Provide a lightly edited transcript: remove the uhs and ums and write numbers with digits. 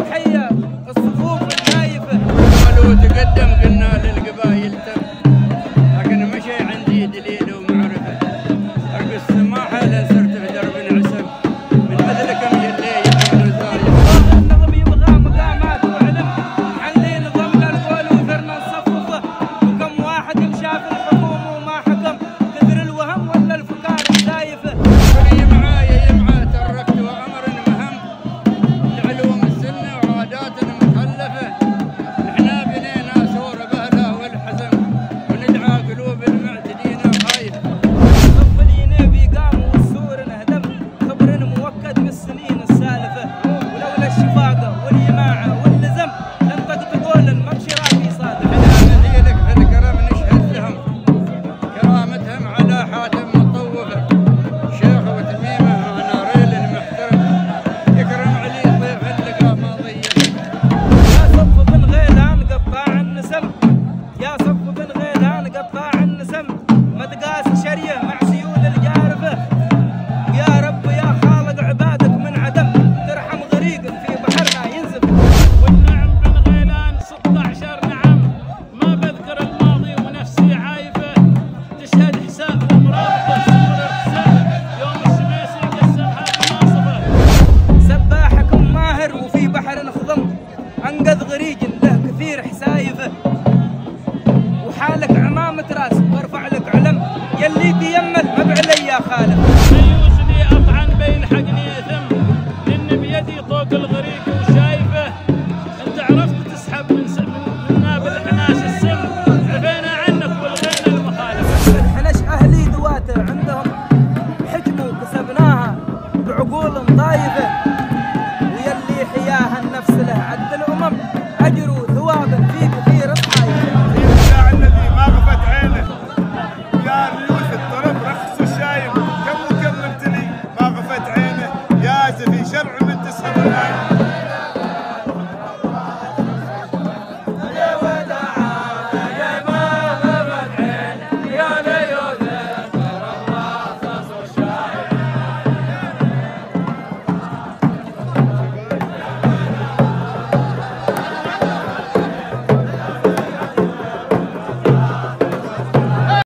وحيا الصفوف النايفة. قالوا تقدم قلنا للقبايل تم، لكن مشي عندي دليل ومعرفة، أرقص سماحة لصرت في درب عسب، من مثلكم يلي يحمل زايد. النظم يبغى مقامات وعلم، عندي نظمنا القول وثرنا نصففه، وكم واحد مشاف الحكوم وما حكم، كثر الوهم ولا الفكار الزايفة. معايا يمعى تركت وأمر مهم، لعلوم السنة وعادات متخلفة، نحنا بنينا سور بهله والحزم، وندعى قلوب المعتدين خايفة. صف الينابي قام والسور انهدم، خبر موكد بالسنين السالفة، ولولا الشفاقة واليماعة واللزم لن تقطقوا المبشرة في صادق. احنا مثيلك في الكرم نشهد لهم، كرامتهم على حاتم مطوفة، شيخ وتميمة أنا ريل المحترم، يكرم علي ضيف اللقاء ما ضيف. يا صف بن غيلان قطاع النسم، يا صف بن غيلان قطاع النسم، مدقاس شريه مع سيول الجارفة، يا رب يا خالق عبادك من عدم، ترحم غريق في بحرنا ينزف. والنعم بن غيلان 16 نعم، ما بذكر الماضي ونفسي عايفة، تشهد حساب ومرابطة سور الحساب، يوم الشميسي قسمها بناصفة. سباحكم ماهر وفي بحر انخضم، انقذ غريج له كثير حسايفه، وحالك عمامة راس وارفع لك علم، يلي تيمل ما بعلي يا خالق. ميوزني أطعن بيلحقني أثم، لأن بيدي طوق الغريق وشايفه، أنت عرفت تسحب من ناب الحناش السم، عفينا عنك والغينا المخالفة. الحنش اهلي دواته عندهم حكموا كسبناها بعقول ضايفه، ويلي حياها النفس له